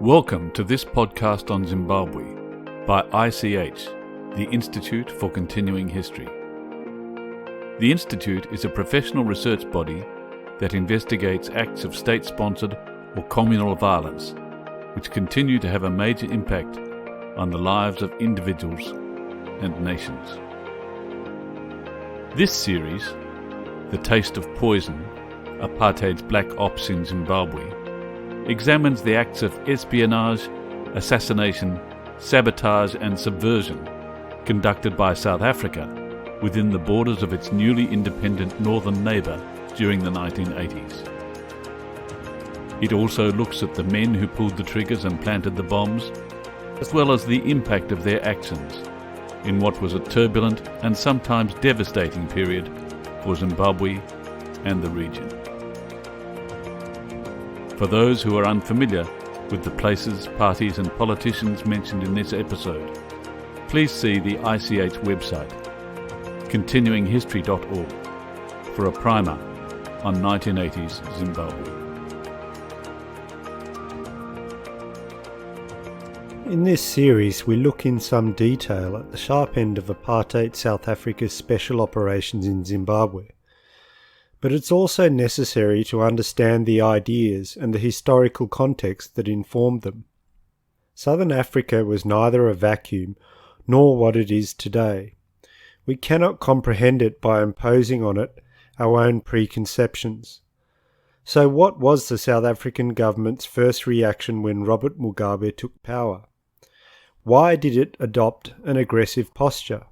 Welcome to this podcast on Zimbabwe by ICH, the Institute for Continuing History. The Institute is a professional research body that investigates acts of state-sponsored or communal violence which continue to have a major impact on the lives of individuals and nations. This series, The Taste of Poison, Apartheid's Black Ops in Zimbabwe, examines the acts of espionage, assassination, sabotage and subversion conducted by South Africa within the borders of its newly independent northern neighbour during the 1980s. It also looks at the men who pulled the triggers and planted the bombs, as well as the impact of their actions in what was a turbulent and sometimes devastating period for Zimbabwe and the region. For those who are unfamiliar with the places, parties and politicians mentioned in this episode, please see the ICH website, continuinghistory.org, for a primer on 1980s Zimbabwe. In this series, we look in some detail at the sharp end of apartheid South Africa's special operations in Zimbabwe. But it's also necessary to understand the ideas and the historical context that informed them. Southern Africa was neither a vacuum nor what it is today. We cannot comprehend it by imposing on it our own preconceptions. So what was the South African government's first reaction when Robert Mugabe took power? Why did it adopt an aggressive posture?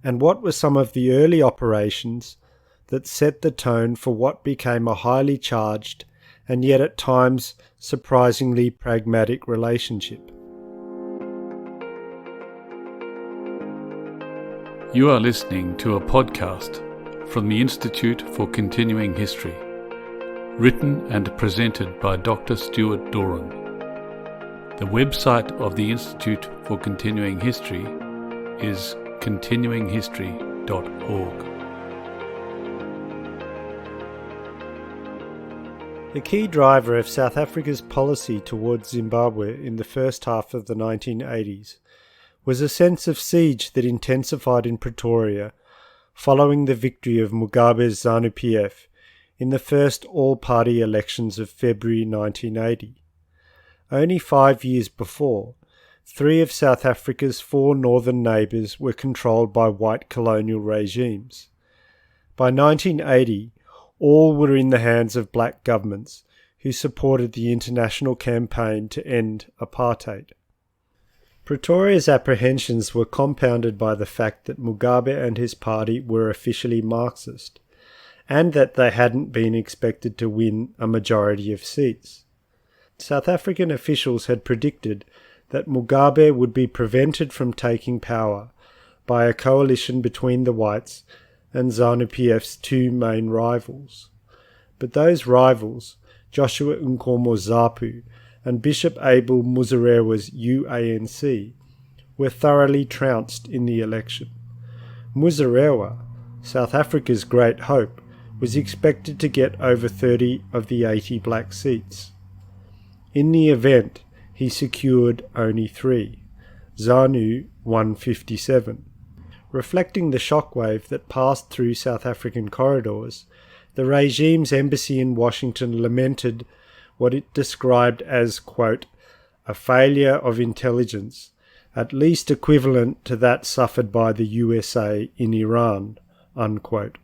And what were some of the early operations that set the tone for what became a highly charged and yet at times surprisingly pragmatic relationship? You are listening to a podcast from the Institute for Continuing History, written and presented by Dr. Stuart Doran. The website of the Institute for Continuing History is continuinghistory.org. The key driver of South Africa's policy towards Zimbabwe in the first half of the 1980s was a sense of siege that intensified in Pretoria following the victory of Mugabe's ZANU-PF in the first all-party elections of February 1980. Only 5 years before, 3 of South Africa's 4 northern neighbours were controlled by white colonial regimes. By 1980, all were in the hands of black governments who supported the international campaign to end apartheid. Pretoria's apprehensions were compounded by the fact that Mugabe and his party were officially Marxist, and that they hadn't been expected to win a majority of seats. South African officials had predicted that Mugabe would be prevented from taking power by a coalition between the whites and ZANU-PF's 2 main rivals. But those rivals, Joshua Nkomo Zapu and Bishop Abel Muzorewa's UANC, were thoroughly trounced in the election. Muzorewa, South Africa's great hope, was expected to get over 30 of the 80 black seats. In the event, he secured only 3. ZANU won 57. Reflecting the shockwave that passed through South African corridors, the regime's embassy in Washington lamented what it described as, quote, a failure of intelligence, at least equivalent to that suffered by the USA in Iran, unquote.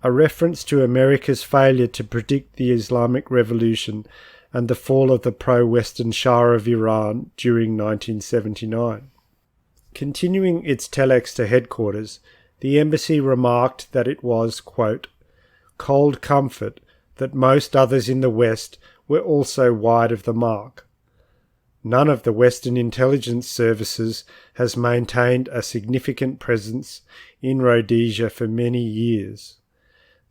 A reference to America's failure to predict the Islamic Revolution and the fall of the pro-Western Shah of Iran during 1979. Continuing its telex to headquarters, the embassy remarked that it was, quote, cold comfort that most others in the West were also wide of the mark. None of the Western intelligence services has maintained a significant presence in Rhodesia for many years.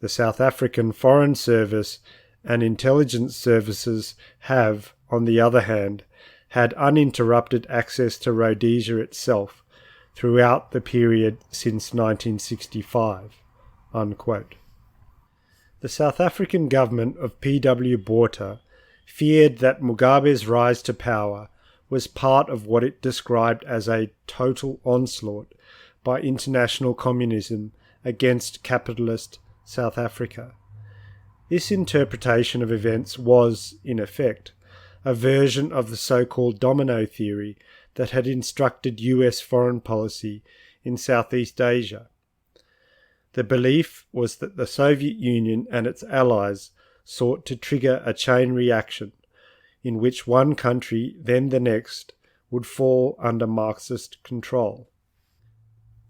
The South African Foreign Service and intelligence services have, on the other hand, had uninterrupted access to Rhodesia itself throughout the period since 1965, unquote. The South African government of P.W. Botha feared that Mugabe's rise to power was part of what it described as a total onslaught by international communism against capitalist South Africa. This interpretation of events was, in effect, a version of the so-called domino theory that had instructed US foreign policy in Southeast Asia. The belief was that the Soviet Union and its allies sought to trigger a chain reaction in which one country, then the next, would fall under Marxist control.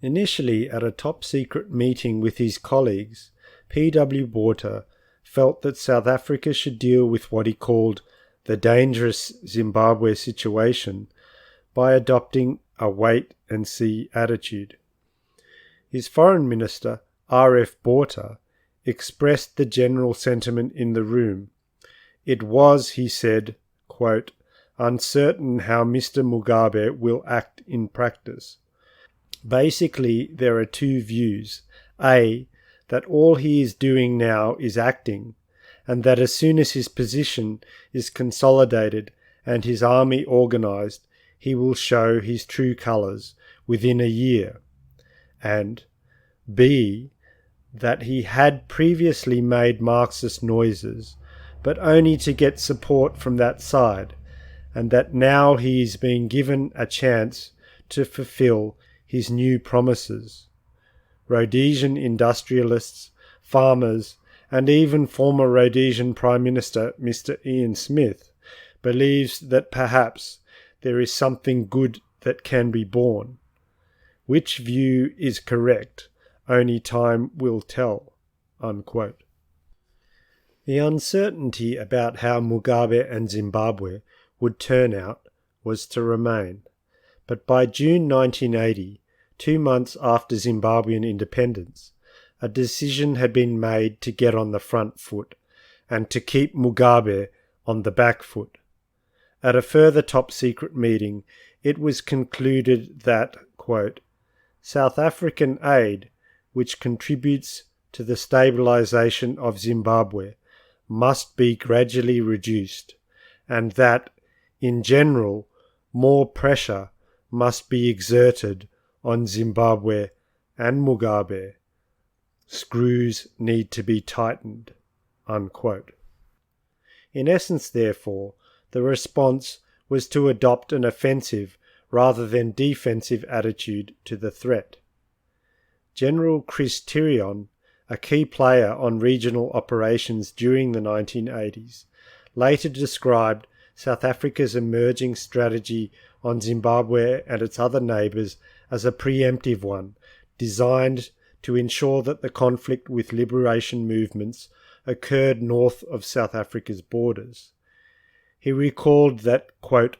Initially, at a top-secret meeting with his colleagues, P.W. Botha felt that South Africa should deal with what he called the dangerous Zimbabwe situation by adopting a wait-and-see attitude. His foreign minister, R.F. Botha, expressed the general sentiment in the room. It was, he said, quote, uncertain how Mr. Mugabe will act in practice. Basically, there are two views. A, that all he is doing now is acting, and that as soon as his position is consolidated and his army organised, he will show his true colours within a year. And B, that he had previously made Marxist noises, but only to get support from that side, and that now he is being given a chance to fulfill his new promises. Rhodesian industrialists, farmers, and even former Rhodesian Prime Minister Mr. Ian Smith believes that perhaps there is something good that can be born. Which view is correct, only time will tell." Unquote. The uncertainty about how Mugabe and Zimbabwe would turn out was to remain, but by June 1980, 2 months after Zimbabwean independence, a decision had been made to get on the front foot and to keep Mugabe on the back foot. At a further top-secret meeting, it was concluded that, quote, South African aid, which contributes to the stabilisation of Zimbabwe, must be gradually reduced, and that, in general, more pressure must be exerted on Zimbabwe and Mugabe. Screws need to be tightened. Unquote. In essence, therefore, the response was to adopt an offensive rather than defensive attitude to the threat. General Chris Tyrion, a key player on regional operations during the 1980s, later described South Africa's emerging strategy on Zimbabwe and its other neighbours as a preemptive one, designed to ensure that the conflict with liberation movements occurred north of South Africa's borders. He recalled that, quote,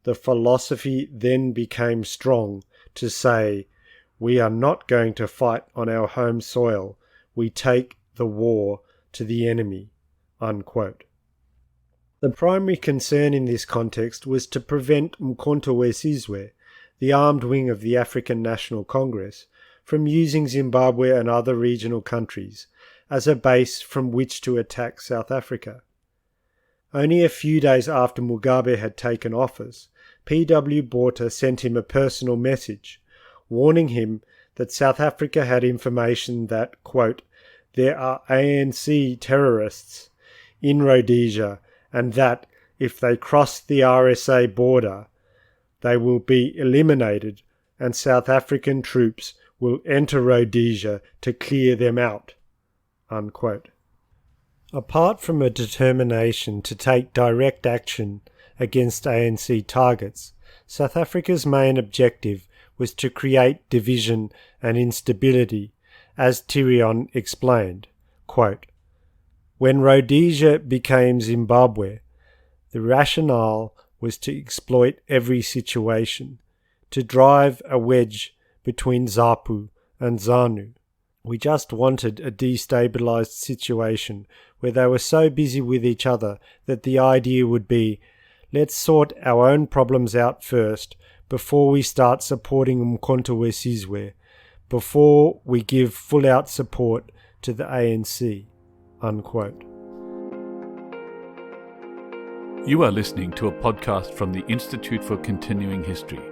the philosophy then became strong to say, we are not going to fight on our home soil, we take the war to the enemy. Unquote. The primary concern in this context was to prevent Umkhonto we Sizwe, the armed wing of the African National Congress, from using Zimbabwe and other regional countries as a base from which to attack South Africa. Only a few days after Mugabe had taken office, P.W. Botha sent him a personal message, warning him that South Africa had information that, quote, there are ANC terrorists in Rhodesia and that, if they cross the RSA border, they will be eliminated and South African troops will enter Rhodesia to clear them out. Unquote. Apart from a determination to take direct action against ANC targets, South Africa's main objective was to create division and instability, as Tyrion explained. Quote, when Rhodesia became Zimbabwe, the rationale was to exploit every situation, to drive a wedge between ZAPU and ZANU. We just wanted a destabilised situation where they were so busy with each other that the idea would be, let's sort our own problems out first before we start supporting Umkhonto we Sizwe, before we give full-out support to the ANC. Unquote. You are listening to a podcast from the Institute for Continuing History,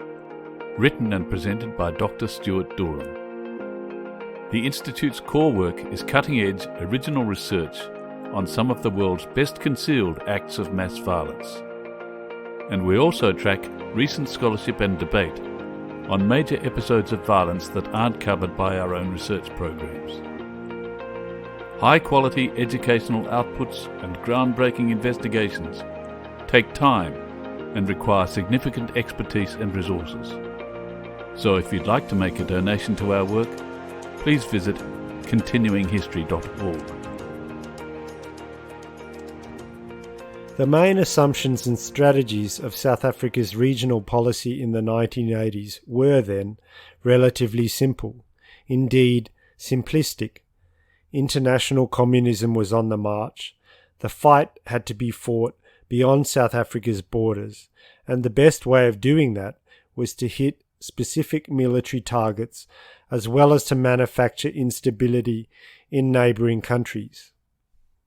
written and presented by Dr. Stuart Durham. The Institute's core work is cutting-edge, original research on some of the world's best-concealed acts of mass violence. And we also track recent scholarship and debate on major episodes of violence that aren't covered by our own research programs. High-quality educational outputs and groundbreaking investigations take time and require significant expertise and resources. So if you'd like to make a donation to our work, please visit continuinghistory.org. The main assumptions and strategies of South Africa's regional policy in the 1980s were then relatively simple, indeed simplistic. International communism was on the march. The fight had to be fought beyond South Africa's borders, and the best way of doing that was to hit specific military targets as well as to manufacture instability in neighbouring countries.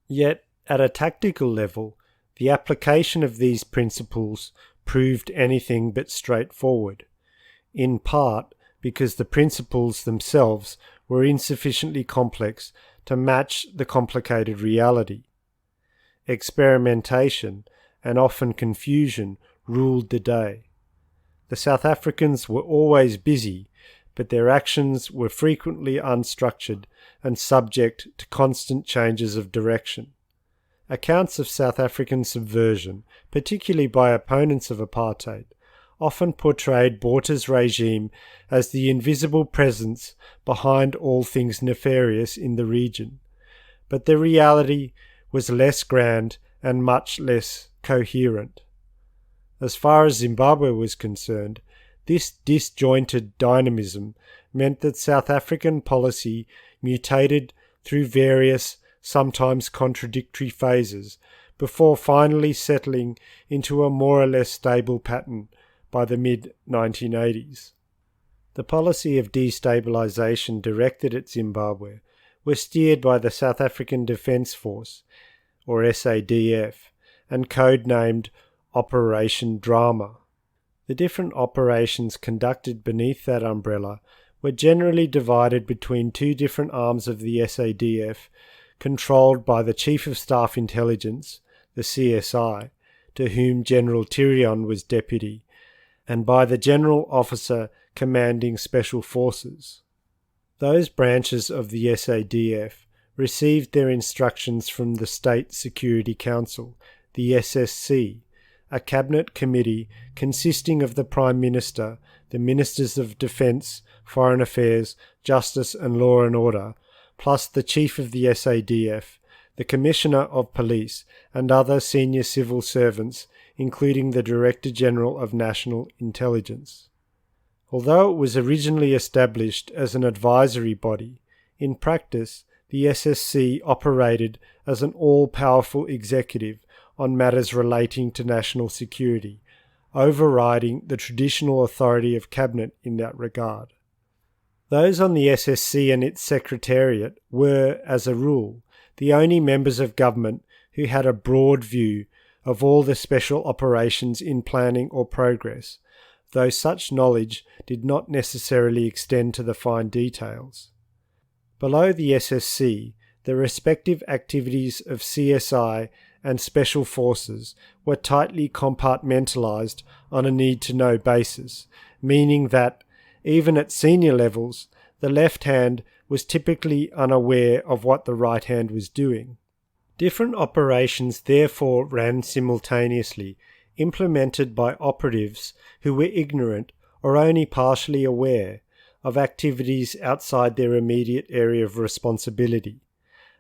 Yet, at a tactical level, the application of these principles proved anything but straightforward, in part because the principles themselves were insufficiently complex to match the complicated reality. Experimentation and often confusion ruled the day. The South Africans were always busy, but their actions were frequently unstructured and subject to constant changes of direction. Accounts of South African subversion, particularly by opponents of apartheid, often portrayed Botha's regime as the invisible presence behind all things nefarious in the region. But the reality was less grand and much less coherent. As far as Zimbabwe was concerned, this disjointed dynamism meant that South African policy mutated through various, sometimes contradictory phases, before finally settling into a more or less stable pattern by the mid-1980s. The policy of destabilization directed at Zimbabwe was steered by the South African Defence Force, or SADF, and codenamed Operation Drama. The different operations conducted beneath that umbrella were generally divided between two different arms of the SADF, controlled by the Chief of Staff Intelligence, the CSI, to whom General Tyrion was deputy, and by the General Officer commanding Special Forces. Those branches of the SADF received their instructions from the State Security Council, the SSC, a cabinet committee consisting of the Prime Minister, the Ministers of Defence, Foreign Affairs, Justice and Law and Order, plus the Chief of the SADF, the Commissioner of Police, and other senior civil servants, including the Director General of National Intelligence. Although it was originally established as an advisory body, in practice the SSC operated as an all-powerful executive on matters relating to national security, overriding the traditional authority of Cabinet in that regard. Those on the SSC and its Secretariat were, as a rule, the only members of government who had a broad view of all the special operations in planning or progress, though such knowledge did not necessarily extend to the fine details. Below the SSC, the respective activities of CSI and Special Forces were tightly compartmentalized on a need-to-know basis, meaning that, even at senior levels, the left hand was typically unaware of what the right hand was doing. Different operations therefore ran simultaneously, implemented by operatives who were ignorant or only partially aware of activities outside their immediate area of responsibility,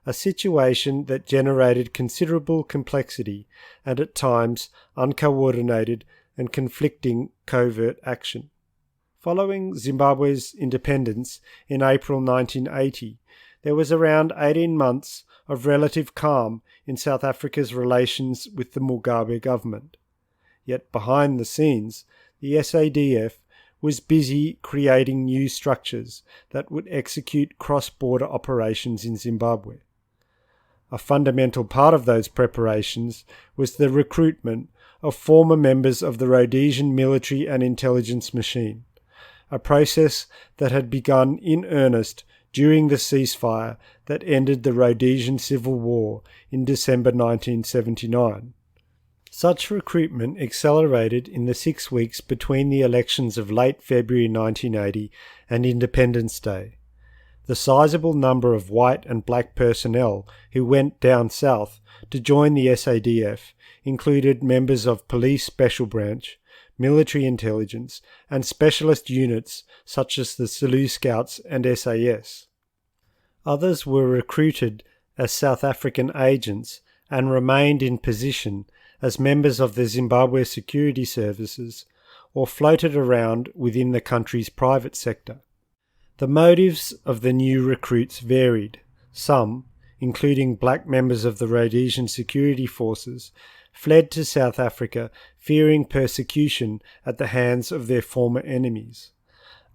a situation that generated considerable complexity and at times uncoordinated and conflicting covert action. Following Zimbabwe's independence in April 1980, there was around 18 months of relative calm in South Africa's relations with the Mugabe government. Yet behind the scenes, the SADF was busy creating new structures that would execute cross-border operations in Zimbabwe. A fundamental part of those preparations was the recruitment of former members of the Rhodesian military and intelligence machine, a process that had begun in earnest during the ceasefire that ended the Rhodesian Civil War in December 1979. Such recruitment accelerated in the 6 weeks between the elections of late February 1980 and Independence Day. The sizable number of white and black personnel who went down south to join the SADF included members of Police Special Branch, military intelligence, and specialist units such as the Selous Scouts and SAS. Others were recruited as South African agents and remained in position as members of the Zimbabwe security services or floated around within the country's private sector. The motives of the new recruits varied. Some, including black members of the Rhodesian security forces, fled to South Africa fearing persecution at the hands of their former enemies.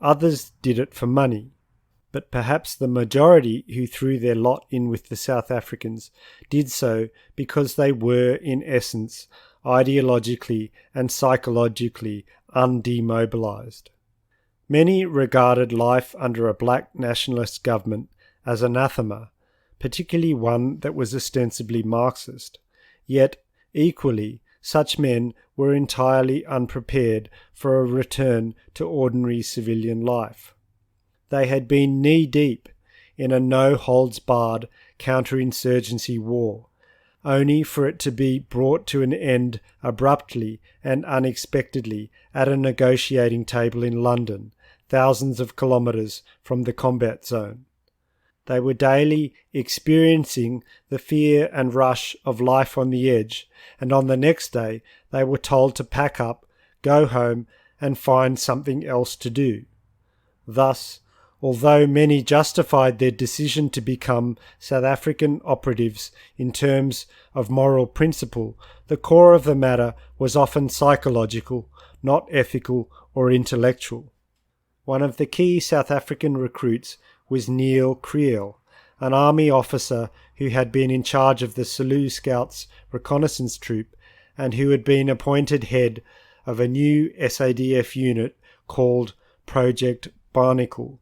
Others did it for money. But perhaps the majority who threw their lot in with the South Africans did so because they were, in essence, ideologically and psychologically undemobilized. Many regarded life under a black nationalist government as anathema, particularly one that was ostensibly Marxist. Yet, equally, such men were entirely unprepared for a return to ordinary civilian life. They had been knee-deep in a no-holds-barred counterinsurgency war, only for it to be brought to an end abruptly and unexpectedly at a negotiating table in London, thousands of kilometres from the combat zone. They were daily experiencing the fear and rush of life on the edge, and on the next day they were told to pack up, go home, and find something else to do. Thus, although many justified their decision to become South African operatives in terms of moral principle, the core of the matter was often psychological, not ethical or intellectual. One of the key South African recruits was Neil Creel, an army officer who had been in charge of the Selous Scouts reconnaissance troop and who had been appointed head of a new SADF unit called Project Barnacle.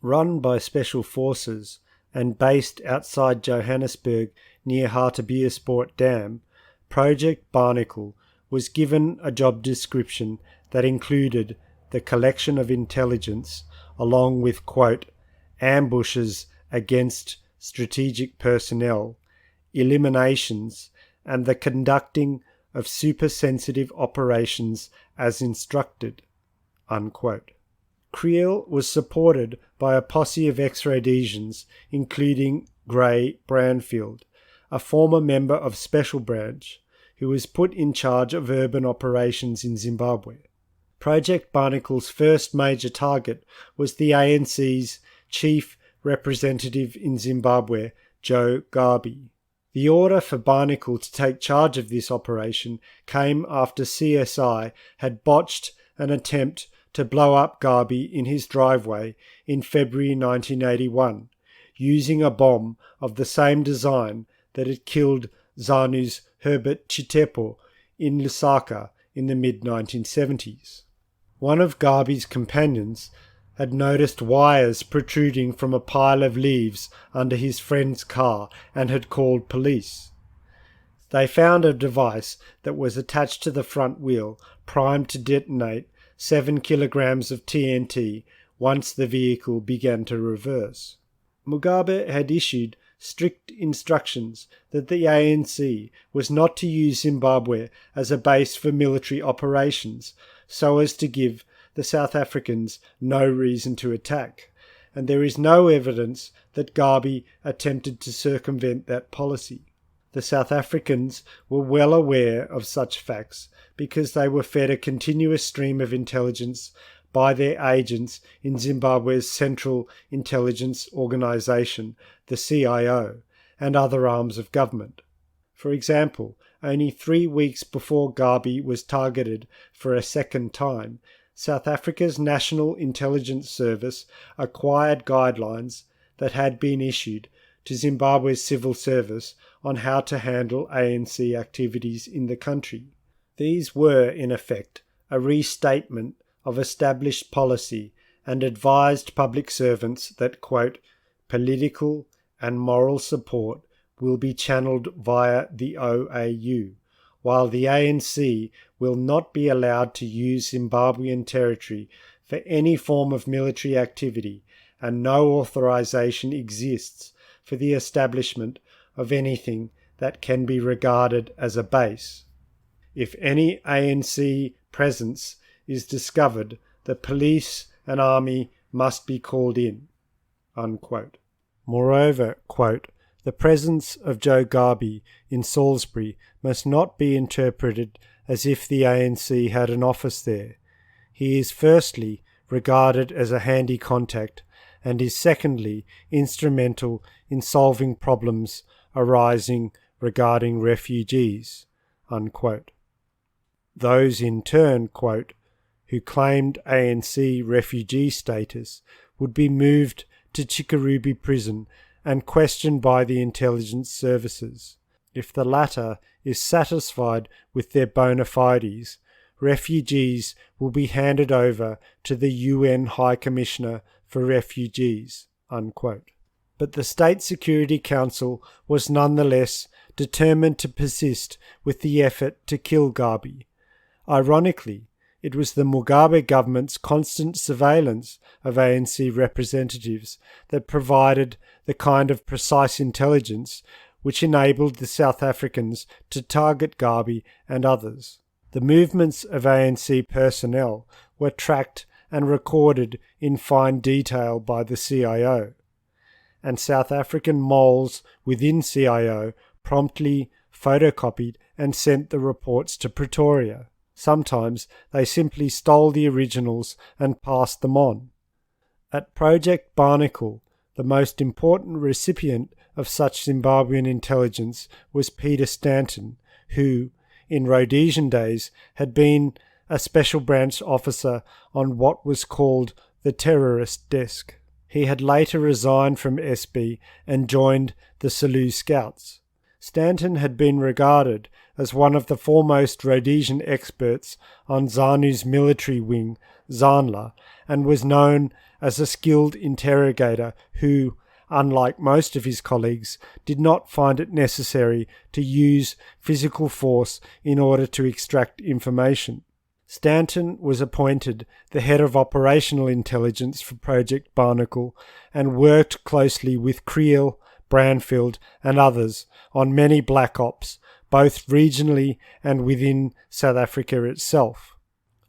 Run by Special Forces and based outside Johannesburg near Hartbeespoort Dam, Project Barnacle was given a job description that included the collection of intelligence along with, quote, ambushes against strategic personnel, eliminations, and the conducting of super-sensitive operations as instructed, unquote. Creel was supported by a posse of ex-Rhodesians, including Gray Branfield, a former member of Special Branch, who was put in charge of urban operations in Zimbabwe. Project Barnacle's first major target was the ANC's chief representative in Zimbabwe, Joe Gqabi. The order for Barnacle to take charge of this operation came after CSI had botched an attempt to blow up Gqabi in his driveway in February 1981, using a bomb of the same design that had killed ZANU's Herbert Chitepo in Lusaka in the mid-1970s. One of Gqabi's companions had noticed wires protruding from a pile of leaves under his friend's car and had called police. They found a device that was attached to the front wheel, primed to detonate 7 kilograms of TNT once the vehicle began to reverse. Mugabe had issued strict instructions that the ANC was not to use Zimbabwe as a base for military operations, so as to give the South Africans no reason to attack, and there is no evidence that Gqabi attempted to circumvent that policy. The South Africans were well aware of such facts because they were fed a continuous stream of intelligence by their agents in Zimbabwe's Central Intelligence Organisation, the CIO, and other arms of government. For example, only 3 weeks before Gqabi was targeted for a second time, South Africa's National Intelligence Service acquired guidelines that had been issued to Zimbabwe's civil service on how to handle ANC activities in the country. These were, in effect, a restatement of established policy and advised public servants that, quote, political and moral support will be channeled via the OAU, while the ANC will not be allowed to use Zimbabwean territory for any form of military activity, and no authorization exists for the establishment of anything that can be regarded as a base. If any ANC presence is discovered, the police and army must be called in. Unquote. Moreover, quote, the presence of Joe Gqabi in Salisbury must not be interpreted as if the ANC had an office there. He is firstly regarded as a handy contact and is secondly instrumental in solving problems arising regarding refugees. Unquote. Those in turn, quote, who claimed ANC refugee status would be moved to Chikurubi prison and questioned by the intelligence services. If the latter is satisfied with their bona fides, refugees will be handed over to the UN High Commissioner for Refugees. Unquote. But the State Security Council was nonetheless determined to persist with the effort to kill Gqabi. Ironically, it was the Mugabe government's constant surveillance of ANC representatives that provided the kind of precise intelligence which enabled the South Africans to target Gqabi and others. The movements of ANC personnel were tracked and recorded in fine detail by the CIO, and South African moles within CIO promptly photocopied and sent the reports to Pretoria. Sometimes they simply stole the originals and passed them on. At Project Barnacle, the most important recipient of such Zimbabwean intelligence was Peter Stanton, who, in Rhodesian days, had been a special branch officer on what was called the terrorist desk. He had later resigned from SB and joined the Selous Scouts. Stanton had been regarded as one of the foremost Rhodesian experts on ZANU's military wing, ZANLA, and was known as a skilled interrogator who, unlike most of his colleagues, did not find it necessary to use physical force in order to extract information. Stanton was appointed the head of operational intelligence for Project Barnacle and worked closely with Creel, Branfield and others on many black ops, both regionally and within South Africa itself.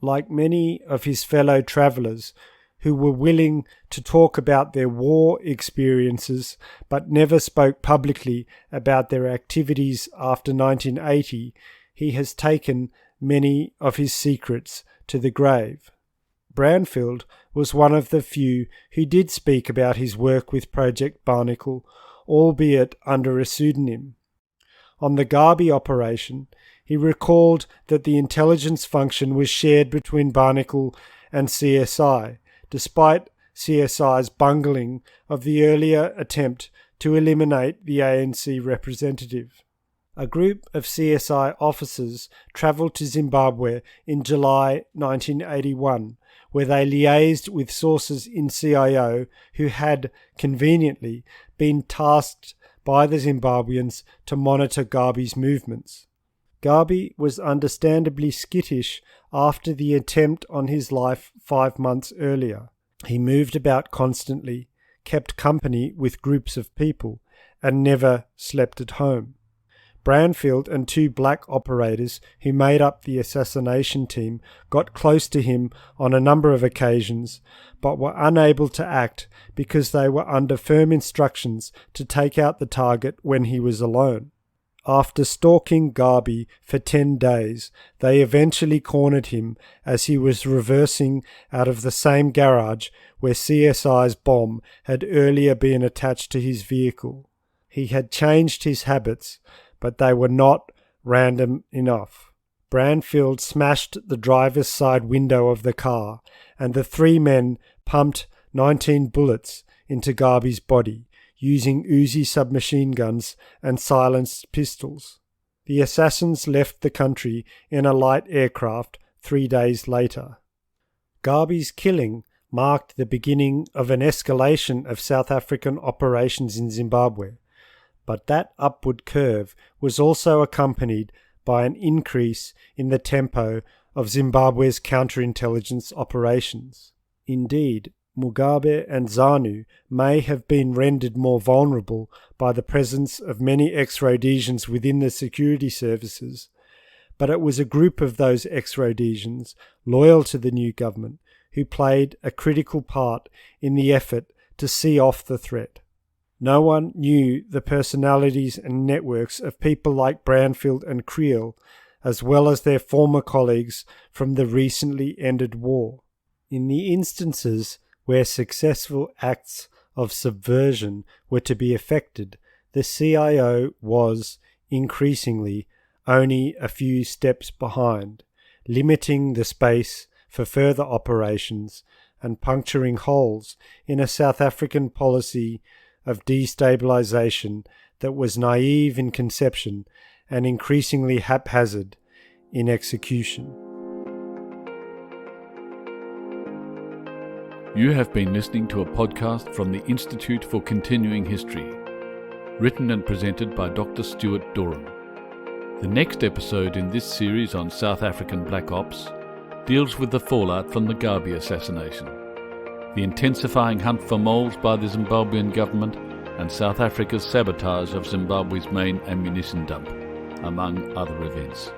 Like many of his fellow travellers who were willing to talk about their war experiences but never spoke publicly about their activities after 1980, he has taken many of his secrets to the grave. Branfield was one of the few who did speak about his work with Project Barnacle, albeit under a pseudonym. On the Gqabi operation, he recalled that the intelligence function was shared between Barnacle and CSI, despite CSI's bungling of the earlier attempt to eliminate the ANC representative. A group of CSI officers travelled to Zimbabwe in July 1981, where they liaised with sources in CIO who had, conveniently, been tasked by the Zimbabweans to monitor Gqabi's movements. Gqabi was understandably skittish after the attempt on his life 5 months earlier. He moved about constantly, kept company with groups of people, and never slept at home. Branfield and 2 black operators who made up the assassination team got close to him on a number of occasions, but were unable to act because they were under firm instructions to take out the target when he was alone. After stalking Gqabi for 10 days, they eventually cornered him as he was reversing out of the same garage where CSI's bomb had earlier been attached to his vehicle. He had changed his habits, but they were not random enough. Branfield smashed the driver's side window of the car, and the 3 men pumped 19 bullets into Gqabi's body, using Uzi submachine guns and silenced pistols. The assassins left the country in a light aircraft 3 days later. Gqabi's killing marked the beginning of an escalation of South African operations in Zimbabwe, but that upward curve was also accompanied by an increase in the tempo of Zimbabwe's counterintelligence operations. Indeed, Mugabe and ZANU may have been rendered more vulnerable by the presence of many ex-Rhodesians within the security services, but it was a group of those ex-Rhodesians loyal to the new government who played a critical part in the effort to see off the threat. No one knew the personalities and networks of people like Brownfield and Creel, as well as their former colleagues from the recently ended war. In the instances where successful acts of subversion were to be effected, the CIO was, increasingly, only a few steps behind, limiting the space for further operations and puncturing holes in a South African policy of destabilization that was naive in conception and increasingly haphazard in execution. You have been listening to a podcast from the Institute for Continuing History, written and presented by Dr. Stuart Durham. The next episode in this series on South African Black Ops deals with the fallout from the Gqabi assassination, the intensifying hunt for moles by the Zimbabwean government, and South Africa's sabotage of Zimbabwe's main ammunition dump, among other events.